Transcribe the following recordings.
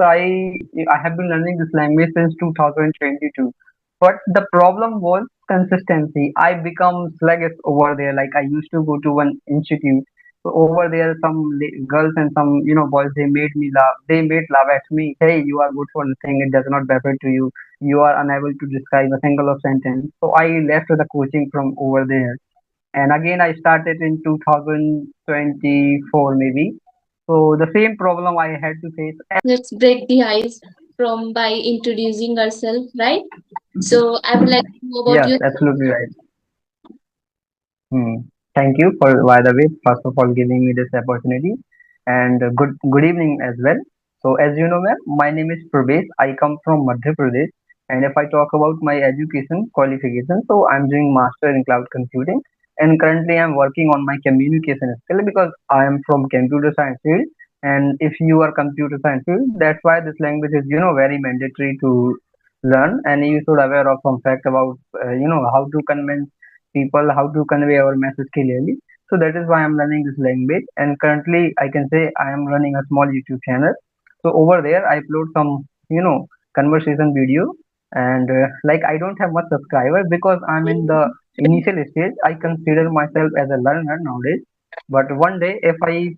I have been learning this language since 2022. But the problem was consistency. I become sluggish over there. Like I used to go to one institute. So over there, some girls and some boys, they made me laugh. They made laugh at me. Hey, you are good for nothing. It does not benefit to you. You are unable to describe a single of sentence. So I left the coaching from over there, and again I started in 2024 maybe. So the same problem I had to face. Let's break the ice from by introducing ourselves, right? So I would like to know about Yes, you. absolutely right. Hmm. Thank you for, by the way, first of all, giving me this opportunity, and good evening as well. So, as you know, ma'am, my name is Pravesh. I come from Madhya Pradesh, and if I talk about my education qualification, so I'm doing master in cloud computing, and currently I'm working on my communication skill because I am from computer science field. And if you are computer science field, that's why this language is very mandatory to learn, and you should aware of some fact about how to convince people, how to convey our message clearly. So that is why I'm learning this language. And currently, I can say I am running a small YouTube channel. So over there, I upload some, conversation video. And like I don't have much subscriber because I'm in the initial stage. I consider myself as a learner nowadays. But one day, if I,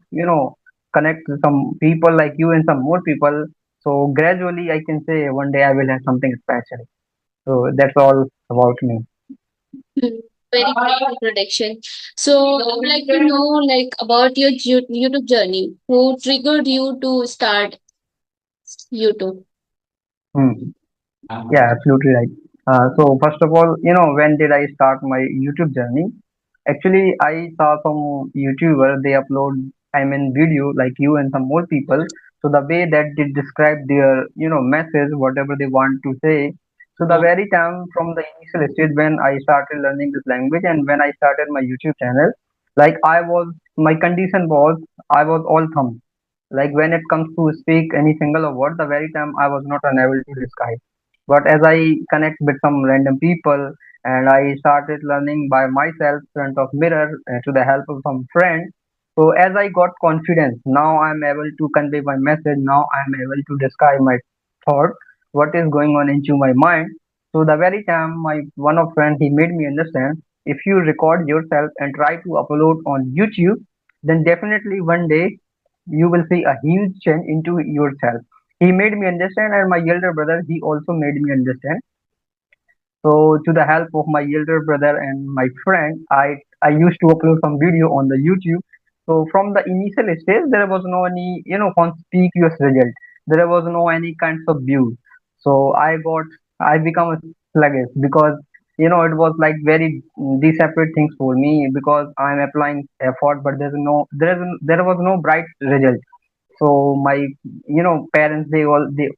connect with some people like you and some more people, so gradually I can say one day I will have something special. So that's all about me. Hmm, very great introduction. So I would like to know like about your YouTube journey. Who triggered you to start YouTube? Hmm. Yeah, absolutely right. So first of all, when did I start my YouTube journey? Actually, I saw some YouTuber, they upload, I mean, video like you and some more people. So the way that they describe their, message, whatever they want to say. So the very time from the initial stage when I started learning this language and when I started my YouTube channel, like my condition was, I was all thumb. Like when it comes to speak any single word, the very time I was not unable to describe. But as I connect with some random people and I started learning by myself front of mirror to the help of some friends. So as I got confidence, now I'm able to convey my message. Now I'm able to describe my thought, what is going on into my mind. So the very time my one of friend he made me understand, if you record yourself and try to upload on YouTube, then definitely one day you will see a huge change into yourself. He made me understand, and my elder brother he also made me understand. So to the help of my elder brother and my friend, I used to upload some video on the YouTube. So from the initial stage, there was no any conspicuous result. There was no any kinds of views. So I become a sluggish because it was like very separate things for me because I'm applying effort, but there was no bright result. So my parents they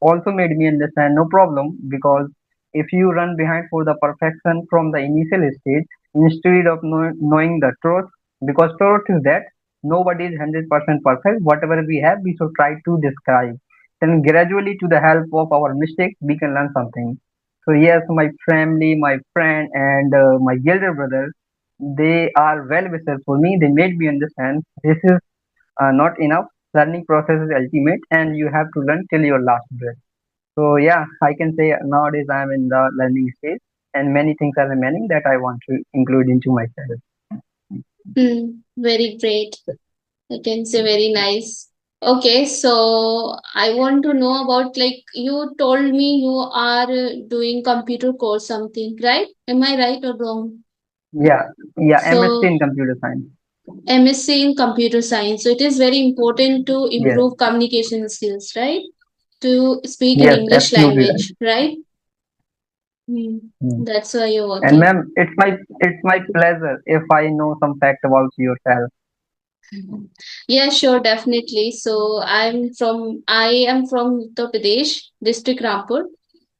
also made me understand no problem because if you run behind for the perfection from the initial stage instead of knowing the truth, because truth is that nobody is 100% perfect. Whatever we have we should try to describe, then gradually to the help of our mistakes we can learn something. So yes, my family, my friend, and my elder brother, they are well wishers for me. They made me understand this is not enough. Learning process is ultimate, and you have to learn till your last breath. So yeah, I can say nowadays I am in the learning stage, and many things are remaining that I want to include into myself. Hmm, very great. I can say very nice. Okay, so I want to know about like you told me you are doing computer course something, right? Am I right or wrong? Yeah, yeah, MSc So in computer science. MSc in computer science. So it is very important to Yes, improve communication skills, right? To speak in yes, English absolutely right. language, right? Hmm. Hmm. That's why you're And working. ma'am, it's my pleasure if I know some fact about yourself. Mhm. Yeah, sure, definitely. So I am from Uttar Pradesh, district Rampur,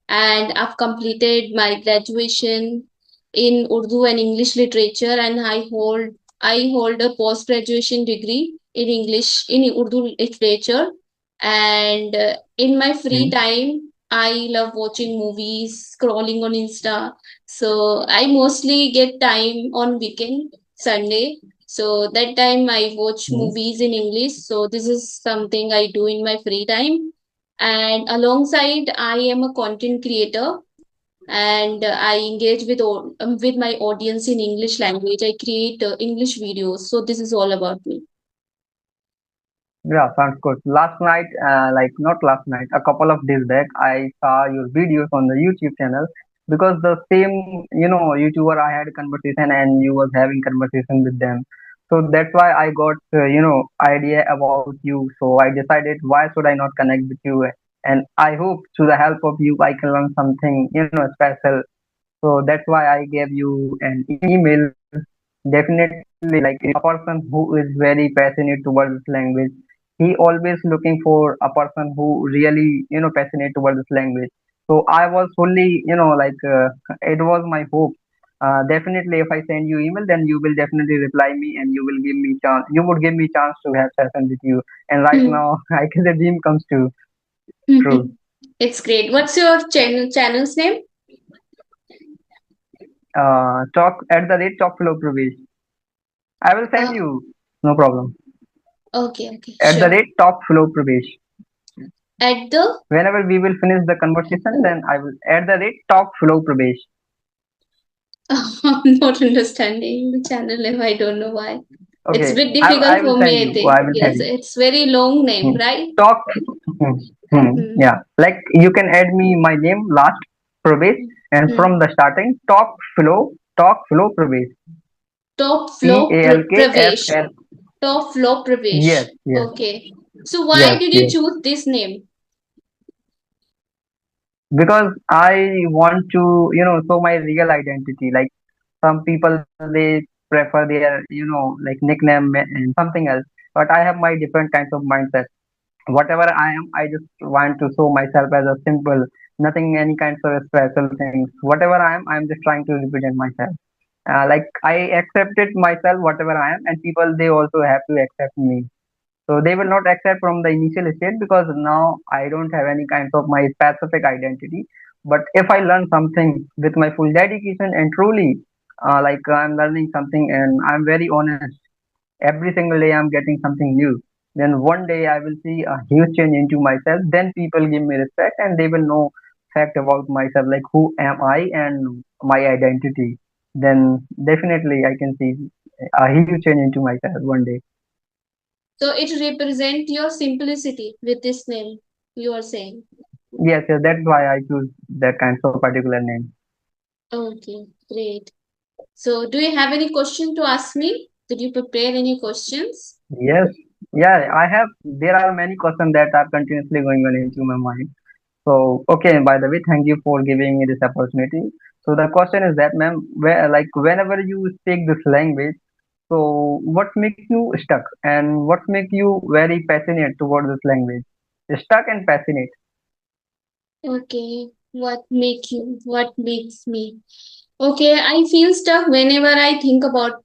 and I've completed my graduation in Urdu and English literature, and I hold a post graduation degree in English in Urdu literature. And in my free Hmm. time, I love watching movies, scrolling on Insta. So I mostly get time on weekend, Sunday. So that time I watch Hmm. movies in English. So this is something I do in my free time. And alongside, I am a content creator, and I engage with my audience in English language. I create English videos. So this is all about me. Yeah, sounds good. Last night, like not last night, a couple of days back, I saw your videos on the YouTube channel because the same, YouTuber I had a conversation and you was having conversation with them. So that's why I got, idea about you. So I decided why should I not connect with you? And I hope through the help of you, I can learn something, special. So that's why I gave you an email. Definitely, like a person who is very passionate towards this language, he always looking for a person who really, passionate towards this language. So I was fully, it was my hope. Definitely, if I send you email, then you will definitely reply me and you will give me chance. You would give me chance to have session with you. And right now, I can the dream comes true. It's great. What's your channel's name? Talk at the rate talk flow Pravesh. I will send Uh, you. No problem. okay, okay, At the sure. rate talk flow Pravesh. At the Whenever we will finish the conversation, then I will at the rate talk flow Pravesh. I'm not understanding the channel name. I don't know why. It's a Okay, bit I difficult will for send me, I you. think. I will send Yes, you. it's very long name, Hmm. right? Talk. Hmm. Hmm. Yeah, like you can add me my name last Pravesh and Hmm. from the starting talk flow Pravesh. Top P flow A L K F Pravesh. L. Top flow Yes, Pravesh. yes, Okay. So why yes, did you yes. choose this name? Because I want to, show my real identity. Like some people they prefer their, like nickname and something else. But I have my different kinds of mindset. Whatever I am, I just want to show myself as a simple, nothing, any kinds of special things. Whatever I'm just trying to represent myself. Like I accepted myself, whatever I am, and people they also have to accept me. So they will not accept from the initial state because now I don't have any kind of my specific identity. But if I learn something with my full dedication and truly, like I'm learning something and I'm very honest, every single day I'm getting something new, then one day I will see a huge change into myself. Then people give me respect and they will know fact about myself, like who am I and my identity. Then definitely I can see a huge change into myself one day. So it represents your simplicity with this name, you are saying. Yes, yes, that's why I choose that kind of particular name. Okay, great. So do you have any question to ask me? Did you prepare any questions? Yes, yeah, I have. There are many questions that are continuously going on into my mind. So, okay, by the way, thank you for giving me this opportunity. So the question is that, ma'am, where like whenever you speak this language, so what makes you stuck and what makes you very passionate towards this language? Stuck and passionate. Okay, what makes me? Okay, I feel stuck whenever I think about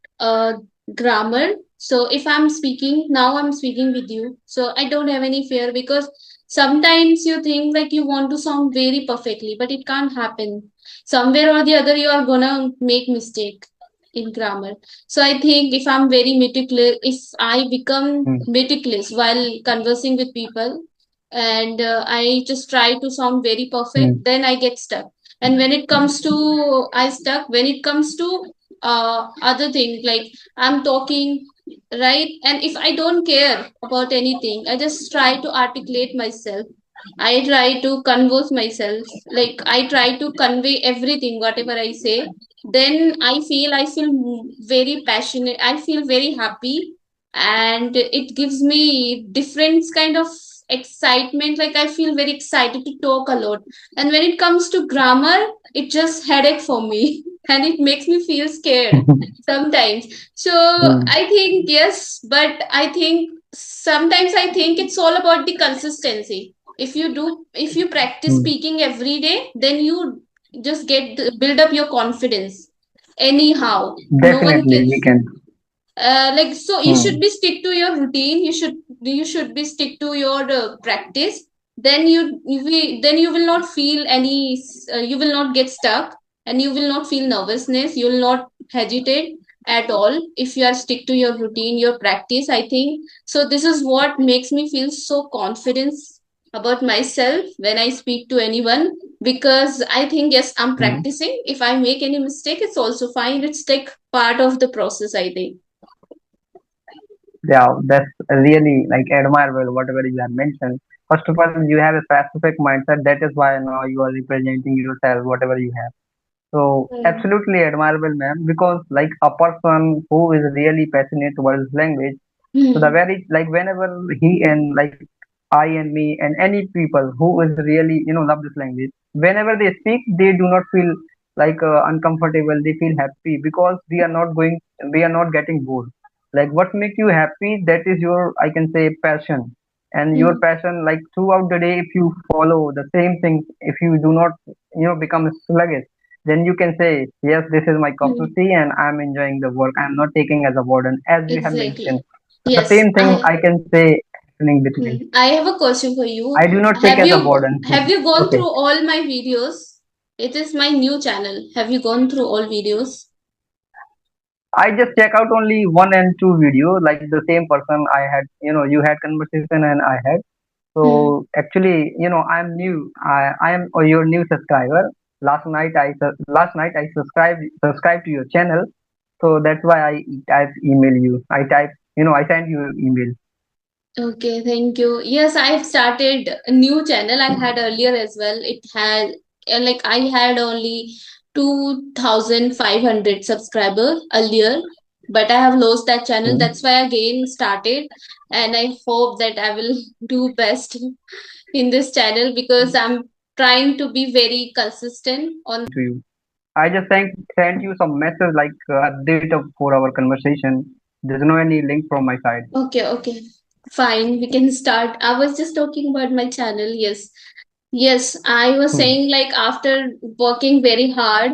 grammar. So if I'm speaking, now I'm speaking with you. So I don't have any fear because sometimes you think like you want to sound very perfectly, but it can't happen. Somewhere or the other, you are gonna make mistake in grammar. So I think if I'm very meticulous, if I become Hmm, meticulous while conversing with people, and I just try to sound very perfect, hmm, then I get stuck. And when it comes to I stuck when it comes to other thing, like I'm talking, right? And if I don't care about anything, I just try to articulate myself. I try to converse myself, like I try to convey everything whatever I say. Then I feel very passionate, I feel very happy, and it gives me different kind of excitement, like I feel very excited to talk a lot. And when it comes to grammar, it just headache for me and it makes me feel scared sometimes. So hmm, I think yes, but I think sometimes I think it's all about the consistency. If you practice hmm. speaking every day, then you just build up your confidence anyhow. No one Definitely, can. we can. Like so you Hmm, should be stick to your routine, you should be stick to your practice. Then then you will not feel you will not get stuck, and you will not feel nervousness, you will not hesitate at all if you are stick to your routine, your practice, I think. So this is what makes me feel so confident about myself when I speak to anyone, because I think, yes, I'm Hmm. practicing. If I make any mistake, it's also fine. It's like part of the process, I think. Yeah, that's really like admirable, whatever you have mentioned. First of all, you have a specific mindset. That is why now you are representing yourself, whatever you have. So Mm. absolutely admirable, ma'am, because like a person who is really passionate towards language, so the Hmm. very like whenever he and like I and me and any people who is really love this language, whenever they speak, they do not feel like uncomfortable. They feel happy because we are not getting bored. Like what makes you happy? That is your, I can say, passion, and your Hmm. passion like throughout the day. If you follow the same thing, if you do not become sluggish, then you can say yes, this is my cup of Hmm. tea and I'm enjoying the work. I'm not taking as a burden, as you have mentioned. Exactly. The Yes, same thing I I can say happening with me. I have a question for you. I do not take Have as a you burden. have you gone Okay. through all my videos? It is my new channel. Have you gone through all videos? I just check out only one and two video, like the same person I had, you had conversation and I had. Hmm. So actually, I'm new. I am your new subscriber. Last night I subscribed to your channel. So that's why I type email you. I send you email. Okay, thank you. Yes, I've started a new channel. I had earlier as well. It had like I had only 2,500 subscribers earlier, but I have lost that channel. Hmm. That's why I again started, and I hope that I will do best in this channel because I'm trying to be very consistent on. To you. I just sent you some message like update for our conversation. There's no any link from my side. Okay, okay. Fine, we can start. I was just talking about my channel. Yes. Yes, I was Hmm. saying like after working very hard,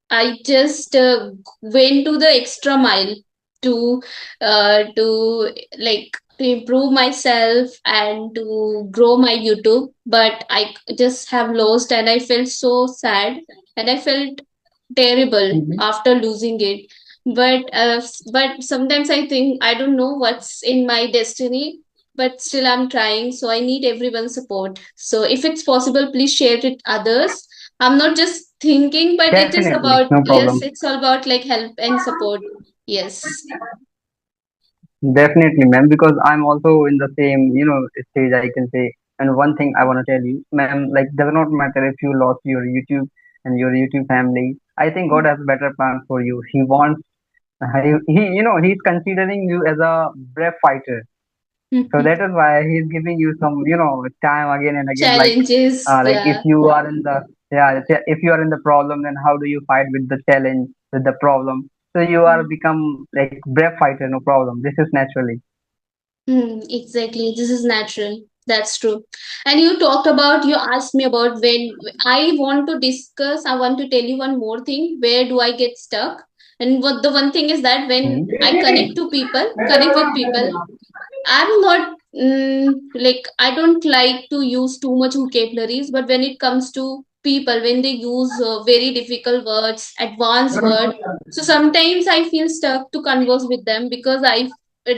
I just went to the extra mile to to like to improve myself and to grow my YouTube, but I just have lost and I felt so sad and I felt terrible Mhm. after losing it. But sometimes I think I don't know what's in my destiny, but still I'm trying, so I need everyone's support. So if it's possible, please share it with others. I'm not just thinking, but it is Definitely, about, no yes, problem. it's all about like help and support. Yes. Definitely, ma'am, because I'm also in the same, stage, I can say. And one thing I want to tell you, ma'am, like, does not matter if you lost your YouTube and your YouTube family. I think God has better plans for you. He wants, he's considering you as a brave fighter. So that is why he's giving you some, time again and again. Challenges, Like if yeah. you are in the, yeah, if you are in the problem, then how do you fight with the challenge, with the problem? So you are become like brave fighter, no problem. This is naturally. Exactly. This is natural. That's true. And you talked about, you asked me about when I want to discuss, I want to tell you one more thing. Where do I get stuck? And what the one thing is that when I connect with people, I'm not like I don't like to use too much vocabularies, but when it comes to people, when they use very difficult words, advanced word, so sometimes I feel stuck to converse with them because I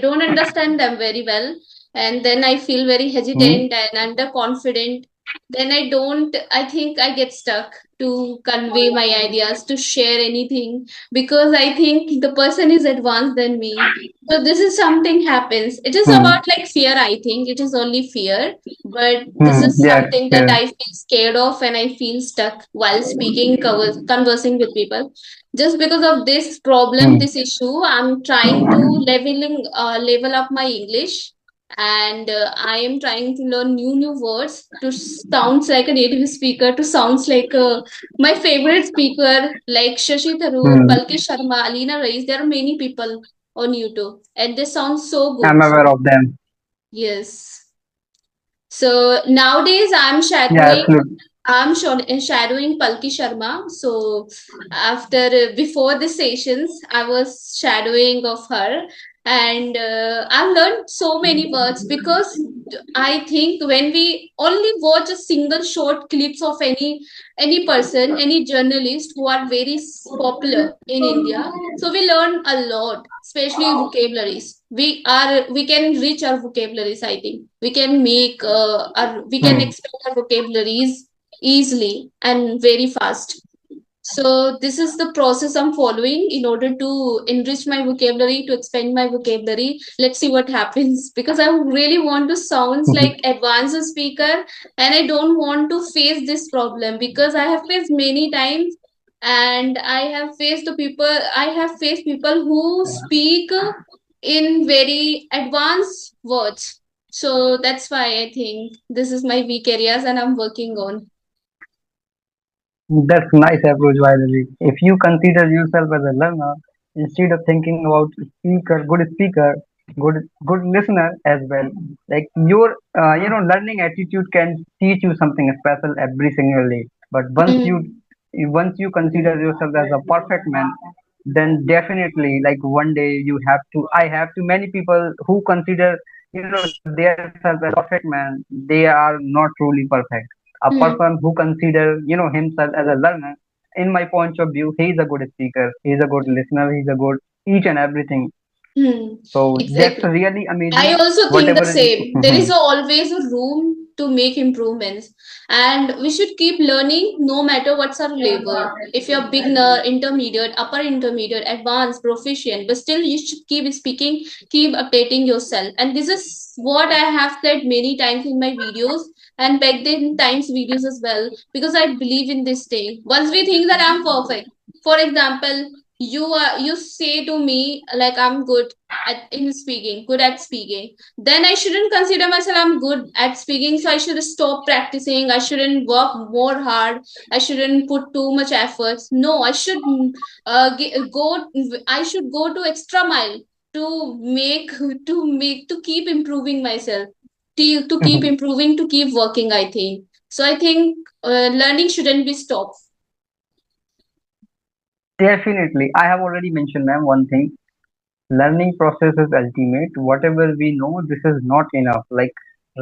don't understand them very well, and then I feel very Hmm. hesitant and underconfident. Then I don't. I think I get stuck to convey my ideas, to share anything because I think the person is advanced than me, so this is something happens. It is Hmm. about like fear, I think. It is only fear. But this Hmm. is Yes. something that Yes. I feel scared of and I feel stuck while speaking, conversing with people. Just because of this problem, Hmm. this issue, I'm trying to level up my English, and I am trying to learn new words to sounds like a native speaker, to sounds like my favorite speaker like Shashi Tharoor, Hmm. Palki Sharma, Alina Rais. There are many people on YouTube, and they sound so I'm good. aware of them. Yes. So nowadays Yeah. Absolutely. shadowing Palki Sharma. So after before the sessions, I was shadowing of her, And I've learned so many words because I think when we only watch a single short clips of any person, any journalist who are very popular in India, so we learn a lot, especially vocabularies. We can reach our vocabularies. I think we can make we can Hmm. expand our vocabularies easily and very fast. So this is the process I'm following in order to enrich my vocabulary, to expand my vocabulary. Let's see what happens because I really want to sound like advanced speaker, and I don't want to face this problem because I have faced many times, and I have faced people who speak in very advanced words. So that's why I think this is my weak areas and I'm working on. That's nice approach, by the way. If you consider yourself as a learner, instead of thinking about speaker, good listener as well. Like your learning attitude can teach you something special every single day. But Mm, once you consider yourself as a perfect man, then definitely like one day you have to. I have to many people who consider themselves as a perfect man. They are not truly perfect. A mm, person who consider himself as a learner, in my point of view, he is a good speaker, he is a good listener, he is a good each and everything. mm. So that's Exactly. really I amazing. also think the Whatever is same. There is always a room to make improvements, and we should keep learning no matter what's our level. If you're beginner, intermediate, upper intermediate, advanced, proficient, but still you should keep speaking, keep updating yourself. And this is what I have said many times in my videos and back then times videos as well, because I believe in this thing. Once we think that I'm perfect, for example, you say to me like I'm good in speaking, good at speaking, then I shouldn't consider myself I'm good at speaking. So I should stop practicing. I shouldn't work more hard. I shouldn't put too much efforts. No, I should go. I should go to extra mile to to keep improving myself. To keep improving, to keep working. I think so. I think learning shouldn't be stopped. definitely, I have already mentioned, ma'am, one thing. Learning process is ultimate. Whatever we know, this is not enough. Like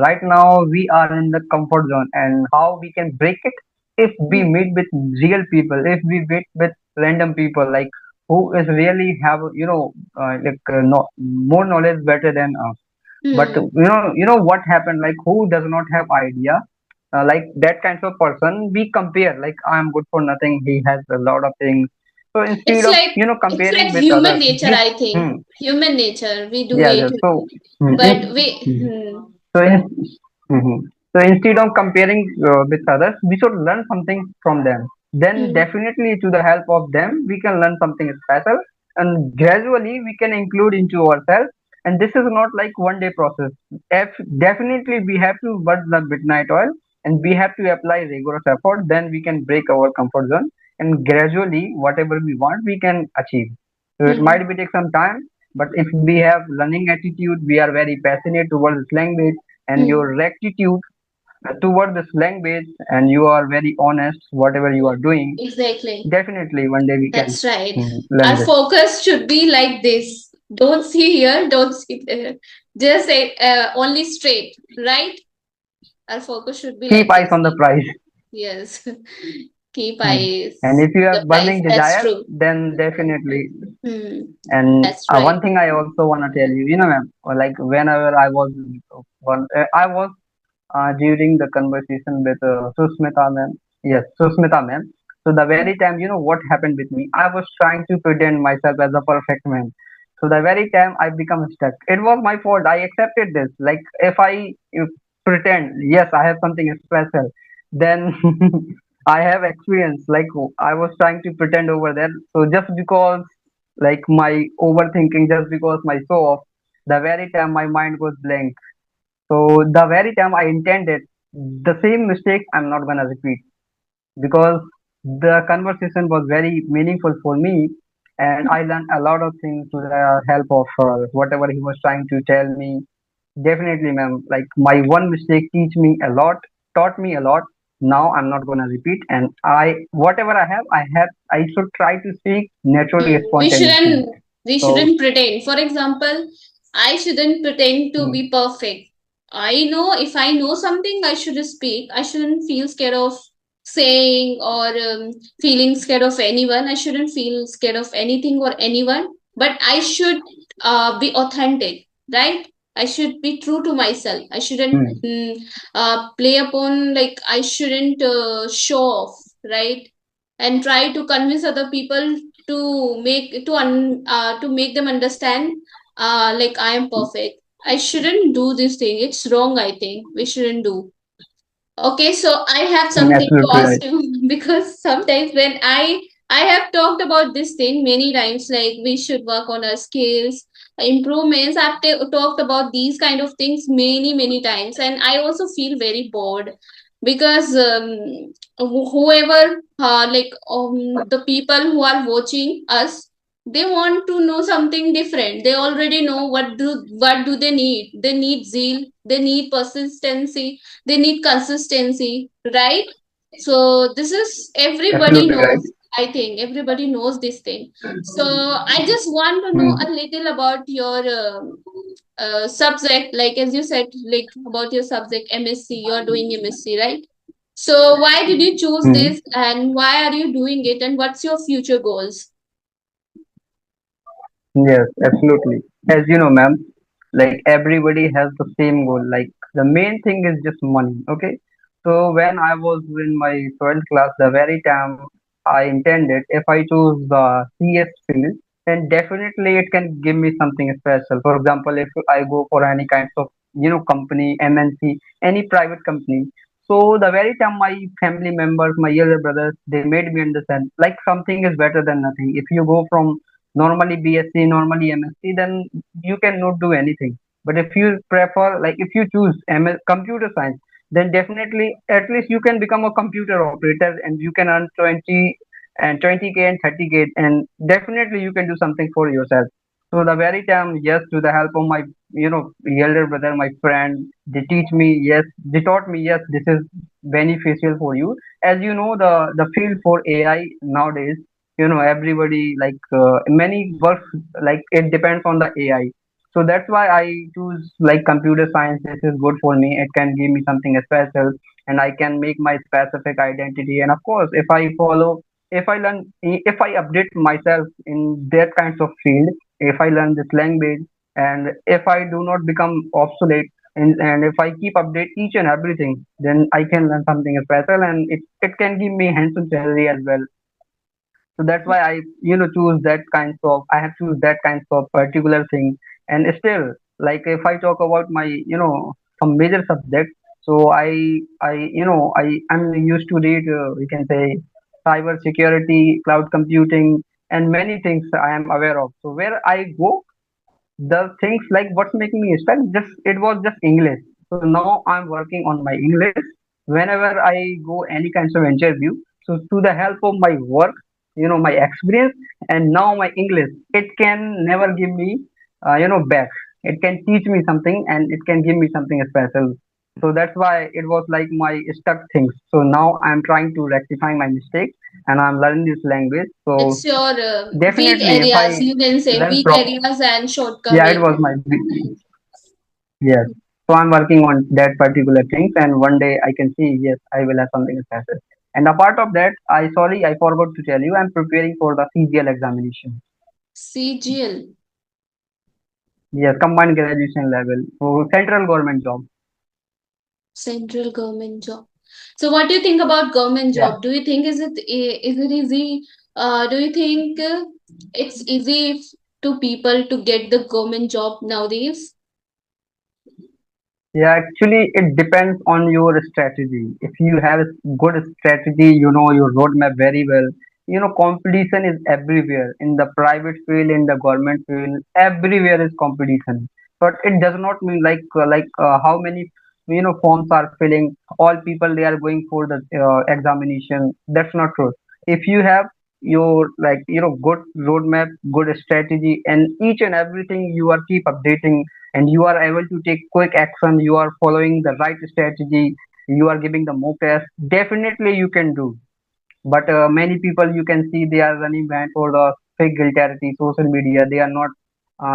right now we are in the comfort zone, and how we can break it? If we Hmm. meet with real people, if we meet with random people, like who is really have no, more knowledge better than us. But Hmm. what happened, like who does not have idea, like that kind of person we compare, like I am good for nothing, he has a lot of things. So instead It's of like it's comparing like with human others, nature. this I think hmm, human nature. We do yeah, it, yeah. So but we. so in, mhm. So instead of comparing with others, we should learn something from them. Then Hmm. definitely, to the help of them, we can learn something special, and gradually we can include into ourselves. And this is not like one day process. If definitely we have to burn the midnight oil, and we have to apply rigorous effort. Then we can break our comfort zone, and gradually, whatever we want, we can achieve. So it Hmm. might be take some time, but if we have learning attitude, we are very passionate towards this language, and Hmm. your rectitude toward this language, and you are very honest whatever you are doing, Exactly. definitely one day we can That's right. learn Our this. focus should be like this. Don't see here. Don't see there. Just say only straight. Right. Our focus should be Keep like eyes this. on the prize. Yes. Keep Hmm. And eyes if you the have price. burning That's desire, true. then definitely. Hmm. And That's right. one thing I also want to tell you, ma'am, like whenever I was I was during the conversation with Susmita ma'am. Yes, Susmita ma'am. So the very time, what happened with me, I was trying to pretend myself as a perfect man. So the very time I become stuck, it was my fault. I accepted this. Like if pretend, yes, I have something special, then I have experience. Like I was trying to pretend over there. So just because, like my overthinking, just because my show off, the very time my mind goes blank, so the very time I intended the same mistake, I'm not gonna repeat, because the conversation was very meaningful for me, and I learned a lot of things with the help of whatever he was trying to tell me. Definitely, ma'am. Like my one mistake teach me a lot, taught me a lot. Now I'm not gonna repeat, and I whatever I have, I should try to speak naturally, Hmm. spontaneously. We So, shouldn't pretend. For example, I shouldn't pretend to mm, be perfect. I know if I know something, I should speak. I shouldn't feel scared of saying or feeling scared of anyone. I shouldn't feel scared of anything or anyone. But I should be authentic, right? I should be true to myself. I shouldn't mm, play upon, like, I shouldn't show off, right? And try to convince other people to make them understand, like I am perfect. I shouldn't do this thing. It's wrong. I think we shouldn't do. Okay, so I have something to absolutely ask right. you because sometimes when I have talked about this thing many times, like we should work on our skills, improvements. I've talked about these kind of things many times, and I also feel very bored because whoever the people who are watching us, they want to know something different. They already know what do they need. They need zeal. They need persistency, they need consistency, right? So this is everybody Absolutely right. knows. I think everybody knows this thing. So I just want to know a Mm, little about your subject, like as you said, like about your subject MSc. You're doing MSc, right? So why did you choose mm. this, and why are you doing it, and what's your future goals? Yes, absolutely. As you know, ma'am, like everybody has the same goal. Like the main thing is just money. Okay. So when I was in my 12th class, the very time I intended, if I choose the CS field, then definitely it can give me something special. For example, if I go for any kinds of company, MNC, any private company. So the very time my family members, my elder brothers, they made me understand like something is better than nothing. If you go from normally BSc, normally MSc, then you cannot do anything. But if you prefer, like if you choose computer science, then definitely at least you can become a computer operator and you can earn 20K and 30K, and definitely you can do something for yourself. So the very time, yes, to the help of my elder brother, my friend, they teach me, yes, they taught me, yes, this is beneficial for you. As you know, the field for AI nowadays, everybody like many works, like it depends on the AI. So that's why I choose like computer science. This is good for me. It can give me something special, and I can make my specific identity. And of course, if I follow, if I learn, if I update myself in that kinds of field, if I learn this language, and if I do not become obsolete, and if I keep update each and everything, then I can learn something special, and it can give me handsome salary as well. So that's why I choose that kinds of, I have choose that kinds of particular thing. And still, like if I talk about my some major subjects, so I'm used to read, we can say, cyber security, cloud computing, and many things I am aware of. So where I go, the things like what's making me stuck, just it was just English. So now I'm working on my English whenever I go any kinds of interview. So to the help of my work, my experience, and now my English, it can never give me back. It can teach me something, and it can give me something special. So that's why it was like my stuck things. So now I'm trying to rectify my mistakes, and I'm learning this language. So It's your weak definitely if I areas, you can say learn weak proper. areas and Yeah, it shortcoming. was my yes. So I'm working on that particular things, and one day I can see, yes, I will have something special. And apart of that, I forgot to tell you, I'm preparing for the CGL examination. CGL, Yes, combined graduation level for central government job. central government job. So what do you think about government Yeah. job? Do you think is it easy? Do you think it's easy to people to get the government job nowadays? Yeah, actually, it depends on your strategy. If you have a good strategy, you know your roadmap very well. Competition is everywhere in the private field, in the government field. Everywhere is competition. But it does not mean how many forms are filling. All people they are going for the examination. That's not true. If you have your good roadmap, good strategy, and each and everything you are keep updating, and you are able to take quick action, you are following the right strategy, you are giving the mock test, definitely you can do. But many people you can see they are running behind for the fake guilty, social media. They are not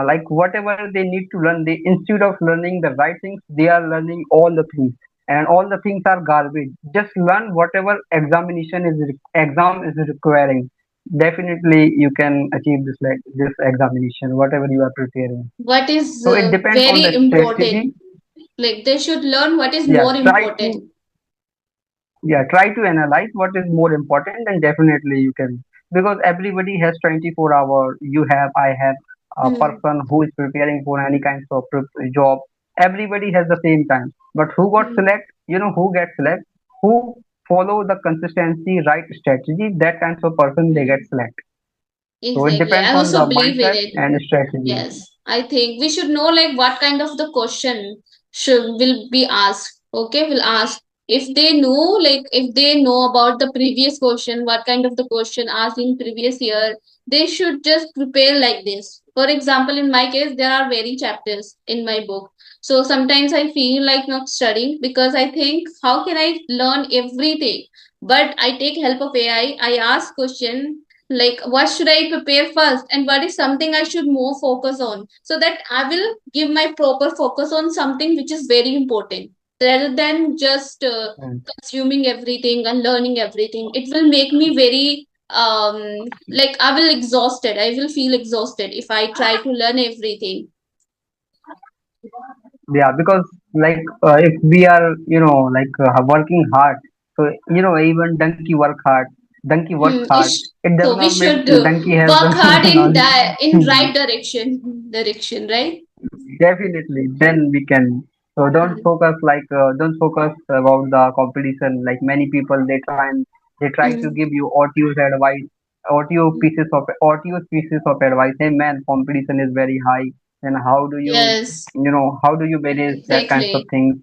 like whatever they need to learn. They instead of learning the right things, they are learning all the things, and all the things are garbage. Just learn whatever exam is requiring. Definitely, you can achieve this like this examination, whatever you are preparing. What is So it depends on the very strategy. important? Like they should learn what is Yeah, more try to important. try to analyze what is more important, and definitely you can, because everybody has 24 hour. You have, I have, a Hmm. person who is preparing for any kind of job. Everybody has the same time, but who got Hmm. select, who gets select, who follow the consistency right strategy, that kind of person they get Hmm. select. So it Exactly. depends I on the also believe in mindset it. and strategy. Yes, I think we should know like what kind of the question should will be asked. Okay, will ask if they know, like if they know about the previous question, what kind of the question asked in previous year, they should just prepare like this. For example, in my case, there are very chapters in my book. So sometimes I feel like not studying because I think how can I learn everything? But I take help of AI. I ask question like what should I prepare first and what is something I should more focus on so that I will give my proper focus on something which is very important rather than just Mm. consuming everything and learning everything. It will make me very like I will exhausted. I will feel exhausted if I try to learn everything. Yeah, because like if we are working hard, so even donkey works hard. It does So we not mean should donkey has the work hard in knowledge. in right direction, right? Definitely, then we can. So don't focus about the competition. Like many people, they try to Mm. give you audios advice, audio pieces of advice. Hey man, competition is very high, and Yes, how do you manage that kinds of exactly. things?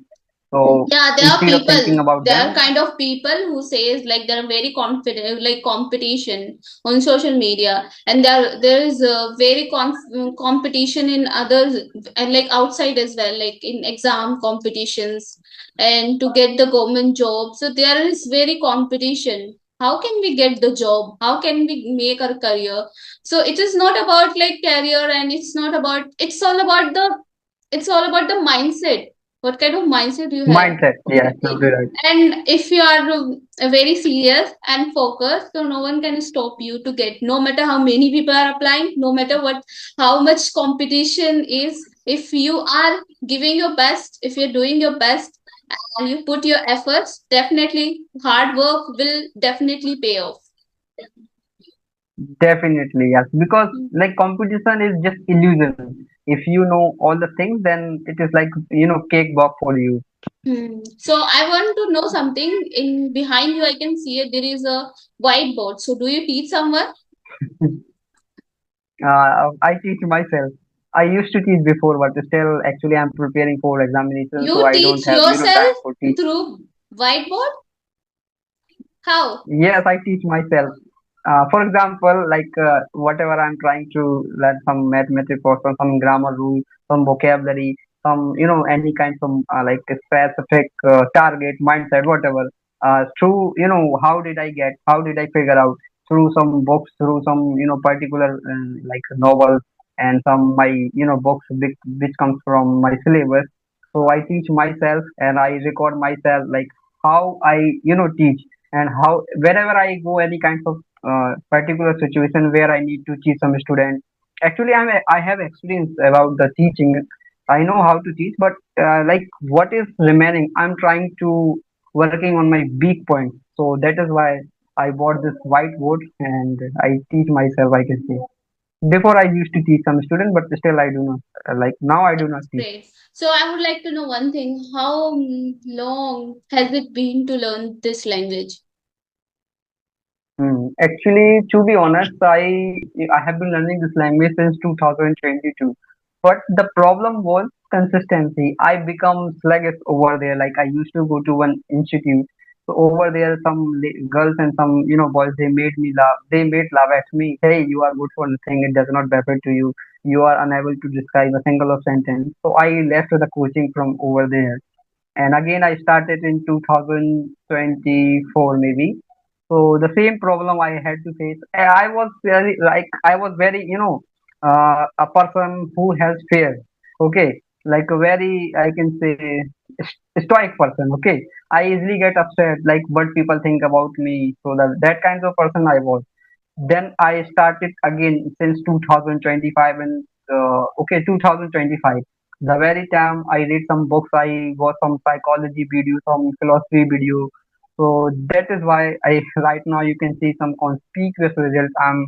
So Yeah, there are instead of thinking people. about There are them, kind of people who says like they're very confident, like competition on social media, and there is a very competition in others and like outside as well, like in exam competitions and to get the government job. So there is very competition. How can we get the job? How can we make our career? So it is not about like career, and it's not about. It's all about the mindset. What kind of mindset you have? mindset. Yeah, absolutely right. And if you are very serious and focused, so no one can stop you to get, no matter how many people are applying, no matter what, how much competition is. If you are giving your best, if you're doing your best and you put your efforts, definitely hard work will definitely pay off. Definitely, yes. Because like competition is just illusion. If you know all the things, then it is like cake box for you. So I want to know something. In behind you, I can see it. There is a whiteboard. So do you teach someone? I teach myself. I used to teach before, but still, actually, I'm preparing for examination, so You I don't teach have yourself time for teach. through whiteboard? How? Yes, I teach myself. For example, like whatever I'm trying to learn some mathematics or some grammar rule, some vocabulary, some any kind of like a specific target, mindset, whatever. Through how did I figure out through some books, through some particular like novels and some my books which comes from my syllabus. So I teach myself and I record myself like how I teach, and how wherever I go any kind of particular situation where I need to teach some student. Actually, I have experience about the teaching. I know how to teach, but like what is remaining, I'm trying to working on my weak point. So that is why I bought this whiteboard and I teach myself, I can say. Before I used to teach some student, but still I do not like now I do not teach. Great. So I would like to know one thing. How long has it been to learn this language? Actually, to be honest, I have been learning this language since 2022. But the problem was consistency. I become sluggish over there. Like I used to go to one institute. So over there, some girls and some boys, they made me laugh. They made laugh at me. Hey, you are good for nothing. It does not benefit to you. You are unable to describe a single of sentence. So I left the coaching from over there. And again, I started in 2024 maybe. So the same problem I had to face. I was very like I was very a person who has fear. Okay, like a very I can say stoic person. Okay, I easily get upset like what people think about me. So that kind of person I was. Then I started again since 2025 and okay 2025. The very time I read some books, I watch some psychology video, some philosophy video. So that is why I right now you can see some conspicuous results. I'm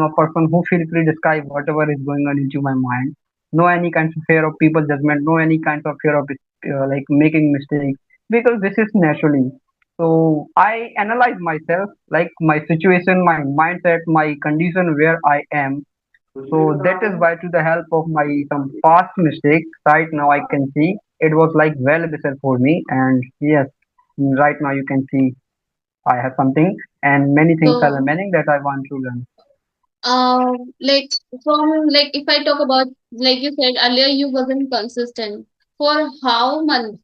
a person who feel free to describe whatever is going on into my mind. No any kind of fear of people judgment, no any kind of fear of like making mistakes because this is naturally. So I analyze myself, like my situation, my mindset, my condition where I am. So that is why to the help of my some past mistakes, right now I can see it was like well before for me. And yes, right now you can see I have something and many things are So, remaining that I want to learn. like from like if I talk about like you said earlier, you wasn't consistent. For how month?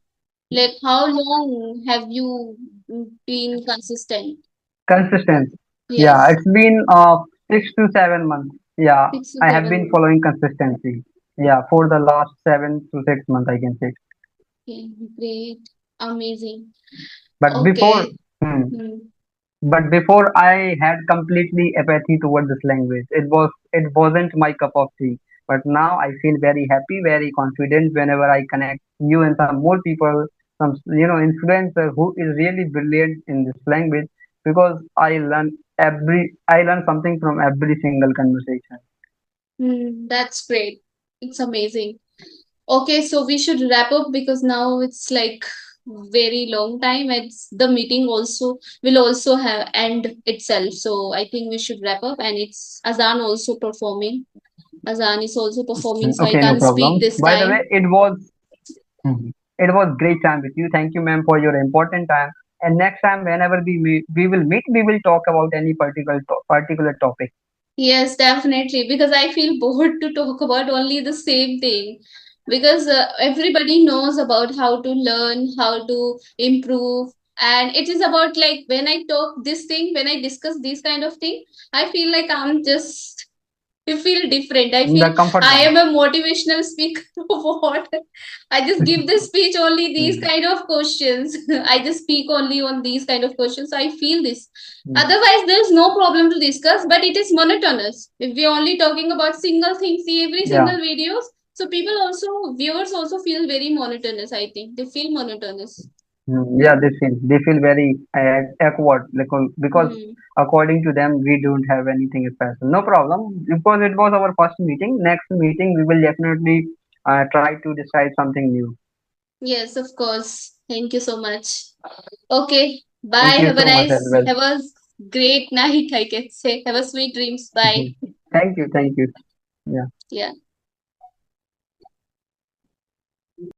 Like how long have you been consistent? Consistency. Yeah, Yes, it's been 6 to 7 months. Yeah, six to I have been seven. following consistency. Yeah, for the last 7 to 6 months I can say. Okay, great, amazing. But before, Okay. hmm, Hmm. but before I had completely apathy toward this language. It wasn't my cup of tea. But now I feel very happy, very confident whenever I connect you and some more people, some influencer who is really brilliant in this language because I learn something from every single conversation. That's great. It's amazing. Okay, so we should wrap up because now it's like very long time. It's the meeting also will also have end itself. So I think we should wrap up and it's Azan also performing. Azan is also performing, so I Okay, no can't speak problem. this By the way, time. it was great time with you. Thank you, ma'am, for your important time. And next time, whenever we will meet, we will talk about any particular topic. Yes, definitely. Because I feel bored to talk about only the same thing. Because everybody knows about how to learn, how to improve. And it is about like when I talk this thing, when I discuss this kind of thing, I feel like I'm just I feel different. I feel The comfort I zone. am a motivational speaker. What? I just give the speech only these Mm, kind of questions. I just speak only on these kind of questions. I feel this. mm, Otherwise, there's no problem to discuss, but it is monotonous. If we're only talking about single things, see every yeah. single videos, so people also, viewers also feel very monotonous, I think. They feel monotonous. Yeah, they feel very awkward because Hmm. according to them we don't have anything special. No problem because it was our first meeting. Next meeting we will definitely try to decide something new. Yes, of course. Thank you so much. Okay. Thank Bye. you Have a so much as nice, well. have a great night, I can say. Have a sweet dreams. Bye. Thank you. Yeah. Yeah.